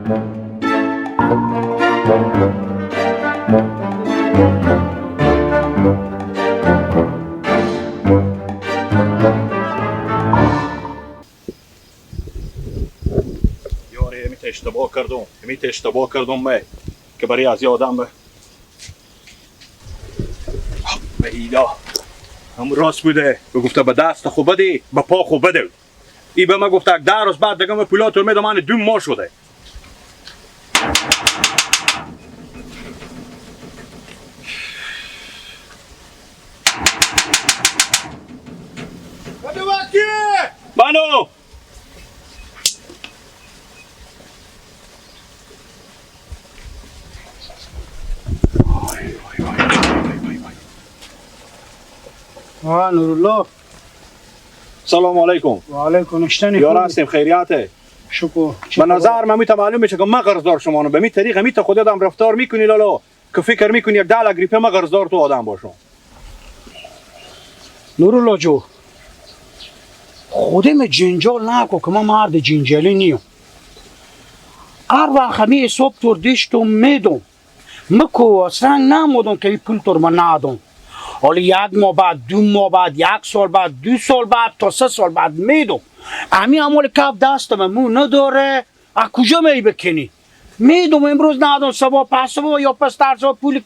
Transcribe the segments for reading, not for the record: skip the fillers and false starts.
یاری امیت اشتباه کردم من که برای از یادم به ایلا هم راست بوده گفته به دست خوب بده به پا خوب بده ای به من گفته 10 روز بعد دیگه من پولاتو میدم من 2 ماه شده بانو نورالله سلام علیکم و علیکم اشتنی یارا هستیم خیریاته شکر به نظر من میتونه معلوم میشه که من قرضدار شما به می طریق میتونه خود آدم رفتار میکنی لالا که فکر میکنی 10 لک روپیه من قرضدار تو آدم باشم نورالله جو خودم جنجال نکو که من مرد جنجالی نیم هر وقت همی حساب تور دشتم میدم مکو سنگ نمودم که این پول تور من ندم حالا 1 ماه بعد 2 ماه بعد 1 سال بعد 2 سال بعد تا 3 سال بعد میدم امی عمال کف دستم مو نداره از کجا می بکنی میدم امروز ندم صبح پس صبح یا پس در صبح پول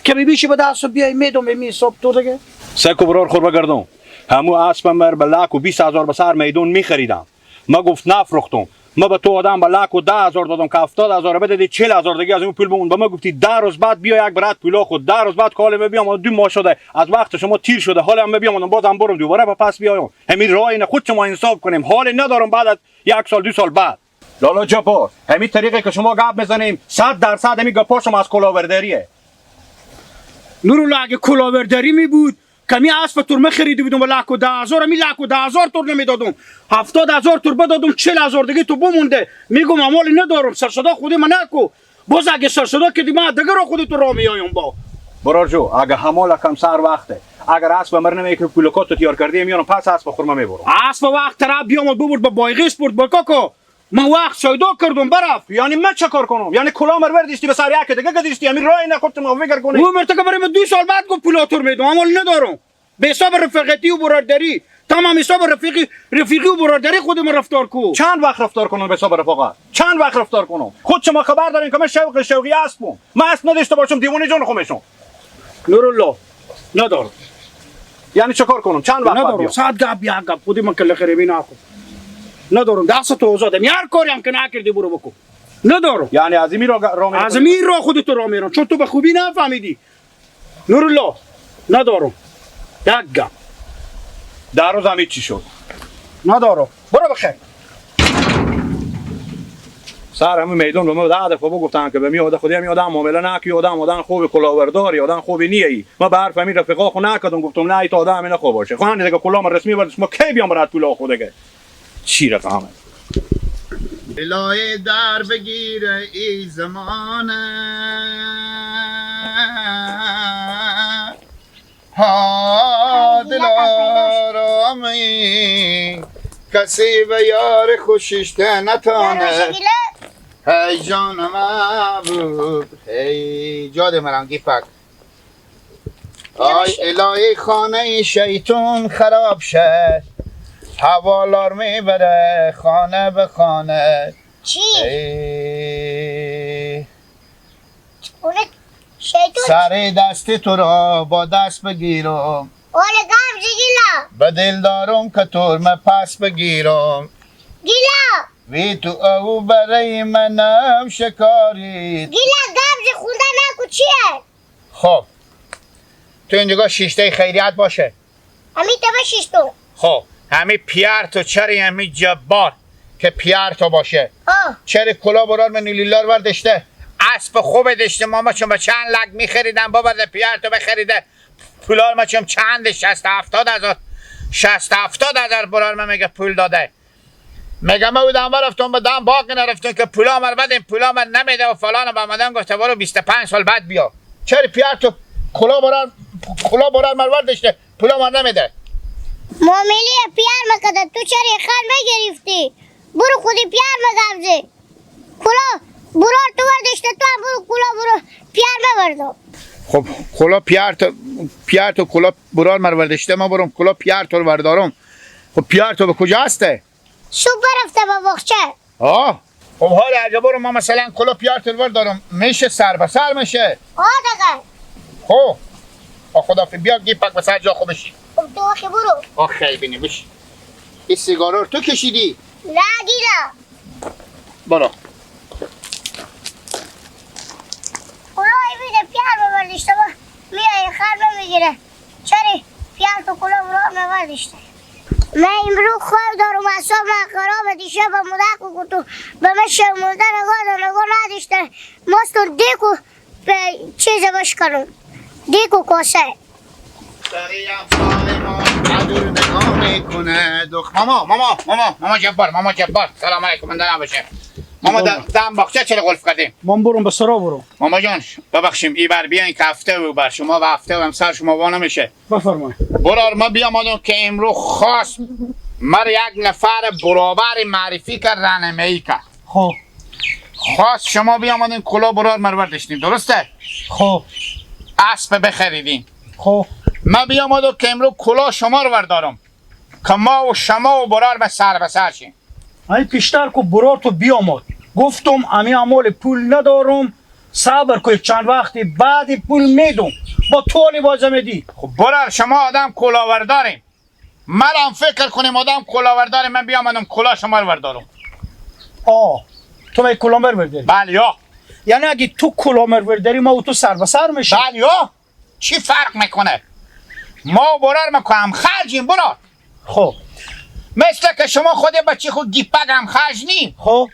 که میشه به دست بیای میدم امی حساب تو دیگه سکو برار خور بگردم همو اسبم مر به لک و 20000 به سر میدون میخریدم ما گفت نفروختم ما به تو آدم به لک و 10000 دادم که 70000 بده 40000 دیگه از اون پول بمون به ما گفتی 10 روز بعد بیا یک برات پولا خود 10 روز بعد کال بیام 2 ماه شده از وقت شما تیر شده حالا هم بیام بازم برم دوباره به پس بیایم همین راه اینه خود شما انصاف کنیم حال ندارم بعد از 1 سال 2 سال بعد لالا جپا همین طریقی که شما گپ بزنیم 100% همین گپا شما از کلاورداریه نورالله اگه کلاورداری می بود کمی اسب تور خریده بودم با لک و 10000 می لک و 10000 تور نمیدادم 70000 تور بدادم 40000 دیگه تو بمونده میگم اموالی ندارم سرصدا خودی من نکو باز اگه سرصدا کردی من دیگه رو خودی تو راه میایم با برار جو اگه همال کم سر وقته اگر اسب مر نمیکنه پولکاتو تیار کردی میارم پس اسب خورما میبرم اسب وقت طرف بیام ببرد با بایغی اسپورت با کاکو من وقت شایدو کردم برف یعنی من چه کار کنم یعنی کلا مر وردیستی به سر یک دیگه گدیستی همین راه نخورت ما فکر کنی او مرتکه برای 2 سال بعد گفت پولاتور میدم اموالی ندارم به حساب رفاقتی و برادری تمام حساب رفیقی و برادری خودم رفتار کو چند وقت رفتار کنم به حساب رفاقت چند وقت رفتار کنم خود شما خبر دارین که من شوقی هستم من اسب نداشته باشم دیوانه جان خودم نورالله ندارم یعنی چه کار کنم چند وقت ندارم ساعت گپ یک گپ خودی من کله خریبی نخو ندارم دست تو آزادم هر کاری هم که نکردی برو بکن ندارم یعنی از این راه از این راه خودت راه میرم چون تو به خوبی نفهمیدی نورالله ندارم یک گپ 10 روز همین چی شد ندارم برو بخیر سر همون میدون به ما 10 دفعه گفتن که به میاد خودی همین آدم معامله نکی آدم خوب کلاورداری آدم خوبی نیایی ما به حرف همین رفقا خو نکردم گفتم نه ای تو آدم نه خوب باشه خو دیگه کلام رسمی ورش ما کی بیام برات پول خود دیگه چی رقمه الهی در بگیر ای زمانه ها دلارامی کسی به یار خوششته نتانه هی جان محبوب هی جاد مرنگی پک آی الهی خانه شیطون خراب شه حوالار میبره خانه به خانه چی؟ شیطون سر دست تو را با دست بگیرم اوله گم گیلا به دل دارم که ترمه پس بگیرم گیلا وی تو او برای منم شکارید گیلا گم خونده نکو چیه؟ خب تو اینجا شیشته خیریت باشه همی تبه شیشتو خب همی پیار تو چری همی جبار که پیار تو باشه چری کلا برار من لیلار وردشته اسب خوب داشته ماما چون به چند لگ میخریدن بابا پیار تو بخریده پولار ما چون چند 60-70 برار من میگه پول داده میگه ما بودم رفتم به دام باقی نرفتم که پولا مر بدیم پولا مر نمیده و فلان با مدام گفته برو 25 سال بعد بیا چری پیار تو کلا برار مر وردشته پولا مر نمیده معاملی پیار مکده تو چری خر میگرفتی برو خودی پیار مگمزه کلا برار تو وردشته تو هم برو کلا برو پیار ببردم. خب کلا پیار تو کلا برار مروردشته ما برم کلا پیار تو رو بردارم. خب پیار تو به کجا هسته؟ صبح برفته به باغچه. آه خب حالا اگه برم ما مثلا کلا پیار تو رو بردارم میشه سر به سر میشه. دیگه. خب خدا بیا گیپک به سر جا خو بشی. خب تو آخه برو. آخه بینی بشی. این سیگارو رو تو کشیدی؟ نه گیلا. برو. کلاه بیده پیار ببردشته با میای خر نمیگیره. چری پیار تو کلاه برار نبردشته. من امرو خواب دارم اصاب من خراب دیشه به مدک و تو به من شرمونده نگاه نداشته ماستر دیکو به چیز باش کنم دیکو کاسه دریم سال ما عدور نگاه میکنه ماما جبار سلام علیکم من دارم باشه ماما دم باخچه چرا غلف کردیم من برم به سرا برو. ماما جان ببخشیم ای بر بیاین که هفته و بر شما و هفته و امسال شما وا نمیشه بفرمایید. برار ما بیامدم که امرو خاص مر یک نفر برابر معرفی کردن میکا خب خاص شما بیامدین کلا برار مرور داشتیم درسته؟ خب اسب بخریدیم خب ما بیامدم که امرو کلا شما رو بردارم که ما و شما و برار به سر شیم این پیشتر که برار تو بیامد گفتم امی عمال پول ندارم صبر که چند وقتی بعد پول میدم با طولی بازه میدی. خب برار شما آدم کلاورداریم مرم فکر کنیم آدم کلاورداریم من بیامدم کلا شما رو بردارم تو می کلامر برداری؟ بله یا یعنی اگه تو کلامر برداری ما و تو سر به سر میشه؟ بله یا چی فرق میکنه ما و برار مکو خرجیم برار خب مثل که شما خود بچه خود گیپک هم خرج نیم خب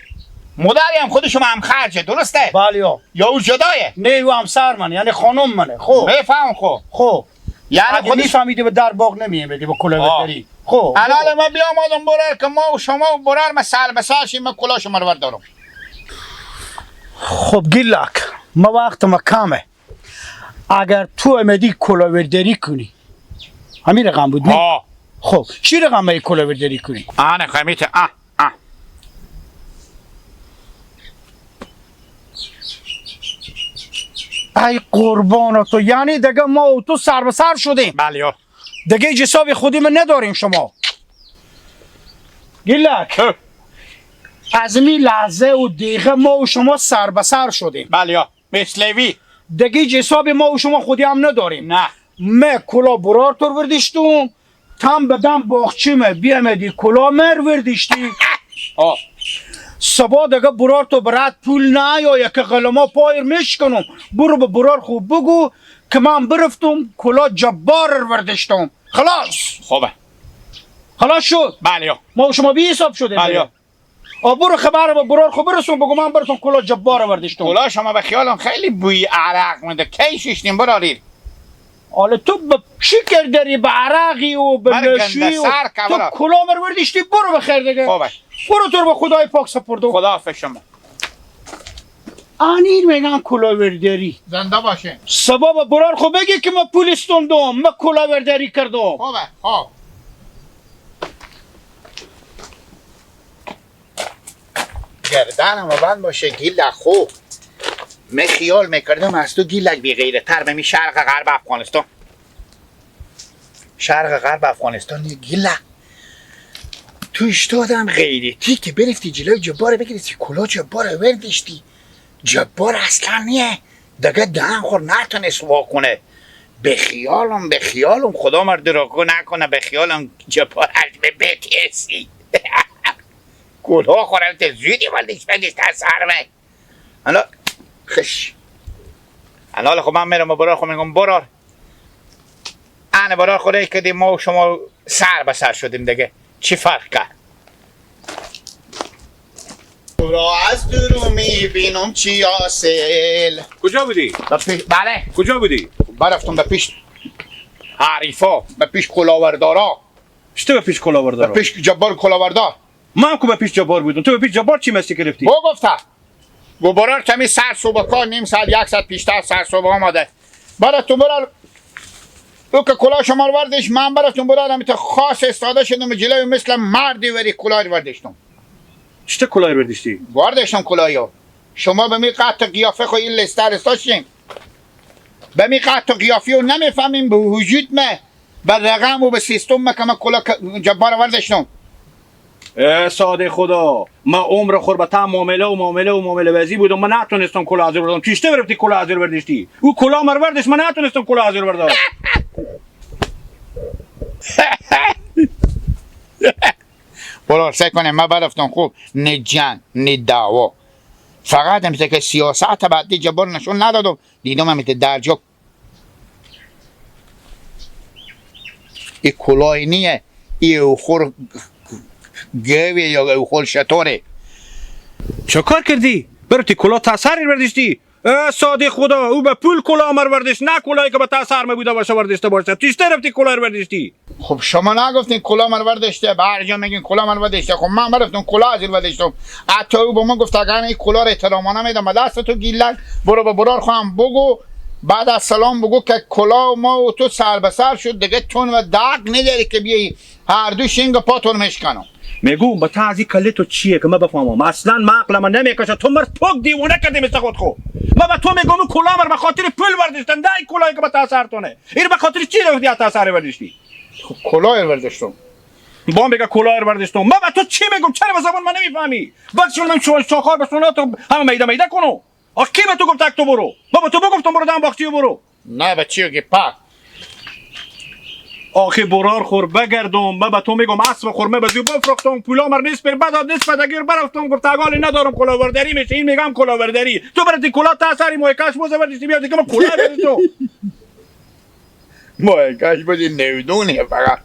مادری هم خود شما هم خرجه درسته؟ بله یا او جدایه؟ نه او همسر من یعنی خانم منه. خب بفهم خب خب یعنی اگه خودش میفهمیدی به در باغ نمیه با کلاه برداری. خب الان ما بیامدم برار که ما و شما و برار ما سر به سر شیم من کلا شما رو بردارم خب گیلک ما وقت ما کمه اگر تو امدی کلاه برداری کنی همین رقم بود نه؟ خب چی رقم ما کلاه برداری کنی؟ آنه خمیته ای قربان تو یعنی دیگه ما و تو سر به سر شدیم بله یا دیگه جساب خودی من نداریم شما گیلک از می لحظه و دیگه ما و شما سر به سر شدیم بله یا مثلوی دیگه جساب ما و شما خودی هم نداریم نه من کلا برار تور وردیشتم تم بدم باخچیمه بیامدی کلا مر وردیشتی سبا دیگه برار تو برات پول نه یا که قلما پایر میشکنم برو به برار خوب بگو که من برفتم کلا جبار وردیشتم خلاص خوبه خلاص شد بله یا ما و شما بی حساب شده بله برو خبر به برار خوب برسون بگو من براتون کلا جبار وردیشتم کلا شما به خیالم خیلی بوی عرق میده کی شیشتیم برارید حالا تو به چی کردی به عرقی و به نشوی و تو کلا وردیشتی برو بخیر دیگه خوبه برو تو رو به خدای پاک سپردم خدا حافظ شما آنیر میگن کلا ورداری زنده باشه سبب برار خو بگی که ما پول استوندم ما کلا ورداری کردم خوبه خوب گردنم بند باشه گیلک خوب من خیال میکردم از تو گیلک بی غیره تر بمی شرق غرب افغانستان شرق غرب افغانستان گیلک تو اشتادم غیرتی که برفتی جلوی جبار بگیرستی کلا جبار وردشتی جبار اصلا نیه دیگه دهن خور نتونست وا کنه به خیالم خدا مرد رو نکنه به خیالم جبار از به بتیسی کلا خورم تا زودی وردش بگیش تا سرمه حالا خش حالا خب من میرم و برار خب میگم برار انه برار خوره کدیم ما و شما سر به سر شدیم دیگه چی فرق کرد تو را از درو میبینم چی آسل کجا بودی؟ بله کجا بودی؟ برفتم به پیش حریفا به پیش کلاوردارا چطور به پیش کلاوردار؟ به پیش جبار کلاوردار من که به پیش جبار بودم تو به پیش جبار چی مستی گرفتی؟ با گفته گو برار کمی سر صبح کار نیم ساعت یک ساعت پیشتر سر صبح آمده براتون برار او که کلاه شما رو وردش من براتون برار همیتا خاص استاده شدم جلوی مثل مردی وری کلاه رو وردشتم چطور کلاه برداشتی؟ وردشتم کلاهی ها شما به می قطع قیافه خو این لسترستاشیم به می قطع قیافی و نمیفهمیم به وجود ما به رقم و به سیستم ما که ما کلا جبار وردشتم. ساده خدا ما عمر خور به تا معامله وزی بودم من نتونستم کلا حاضر بردم چیشته برفتی کلا حاضر بردشتی او کلا مروردش من نتونستم کلا حاضر بردم برو سعی کنیم ما برفتم خوب نه جنگ نه دعوا فقط همیشه که سیاست بعدی جبار نشون ندادم دیدم همیشه درجا ای کلاه نیه ای خور گوی یا خور شطوره. چه کار کردی؟ برفتی کلا تاثیر بردشتی؟ ساده خدا او به پول کلا مروردش نه کلایی که به تاثیر می بوده باشه وردشته باشه چیشته رفتی کلا رو بردشتی؟ خب شما نگفتین کلا من وردشته به هر جا میگین کلا من وردشته خب من برفتم کلا ازیر وردشتم حتی او با من گفت اگر این کلا رو احترامانه میدم به دست تو گیلک برو به برار خواهم بگو بعد از سلام بگو که کلا ما و تو سر به سر شد دیگه تون و داغ نداری که بیایی هر دو شینگ پاتون مشکنم. میگم با تعزی کلی تو چیه که من بفهمم اصلا ما عقل من نمیکشه تو مرد پاک دیوونه کردی مثل خود خو ما به تو میگم کلا مر به خاطر پول وردشتن نه کلایی که به تاثیر تونه این به خاطر چی رفتی تاثیر وردشتی؟ خب کلا رو وردشتم با میگه کلاه رو برداشتم ما به تو چی میگم چرا به زبان من نمیفهمی بعد شون من شاخار بسونا تو همه میده کنو آخ کی به تو گفت تو برو ما به تو گفتم برو دم باغچه برو نه بچیو که پا آخه برار خور بگردم ما به تو میگم اسب خورمه به زیبا فروختم پولا مر نیست پر بعد نیست پدگیر برفتم گفت اگالی ندارم کلاوردری میشه این میگم کلاوردری تو برات کلا تاثری موکاش موزه بردی بیا دیگه ما کلا بدی تو موکاش بدی نمیدونی فقط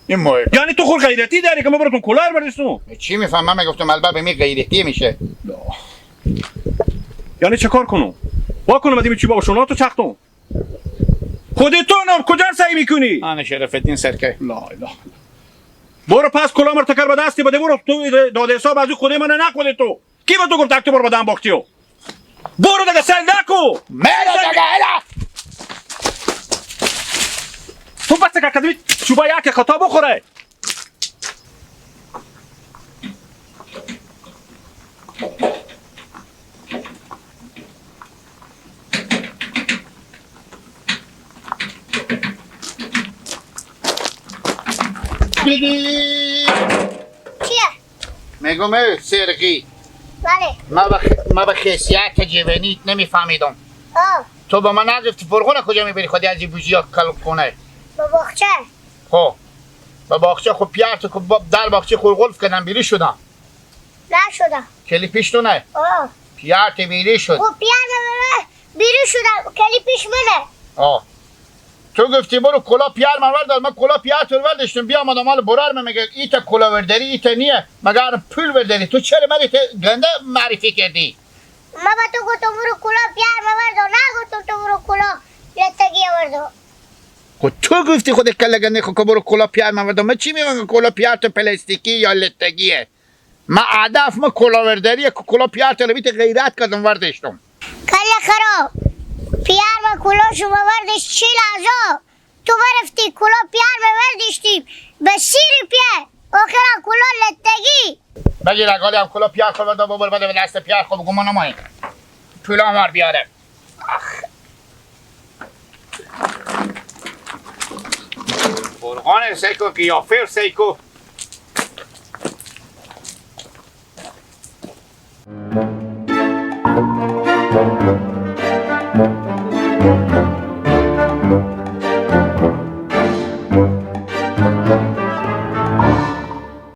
این موکاش یعنی تو خور غیرتی داری که ما براتون کلا بردیستم چی میفهمم من گفتم البته به می غیرتی میشه یعنی چه کار کنم وا کنم از این چی بابا شونا تو چختم خودت تو نام کجا سعی میکنی آن شرفتین سرکه لا اله برو پس کلا مرتکر به دستی بده برو تو داده حساب از خود من نه خودت تو کی به تو گفت تو برو بدم باختیو برو دیگه سل نکو میره دیگه الا تو بس که کدوی چوبا یک خطا بخوره بگی چیه؟ میگم سرقی بله ما به خیسیت جوانیت نمیفهمیدم تو با من نگفتی فرغونه کجا میبری خودی از این بوجی ها کل کنه با باخچه خب با باخچه خب پیار تو در باخچه خور غلف کردن بیری شدم نشدم کلی پیش تو نه پیار تو بیری شد خب پیار من بیرو شدم کلی پیش منه تو گفتی برو کلا پیار من ورداد من کلا پیار تو وردشتم بیا آمدم مال برار من میگه ایتا کلا ورداری ایتا نیه مگر پول ورداری تو چرا من ایتا گنده معرفی کردی ما با تو گفتم برو کلا پیار من ورداد نه گفتم تو برو کلا لطگی ورداد خود تو گفتی خود کله گنده خود برو کلا پیار من ورداد من چی میگم کلا پیار تو پلاستیکی یا لطگیه ما هدف ما کلا ورداریه که کلا پیار تو بیت غیرت کردم وردشتم کله خراب پیار ما کلا شما وردش 40 هزار تو برفتی کلا پیار ما وردشتیم به 30 روپیه آخرا کلا لطگی بگیر اگالی هم کلا پیار خود ورداد ببر بده به دست پیار خود بگو ما نمایی پولا مار بیاره برغان سیکو قیافه سیکو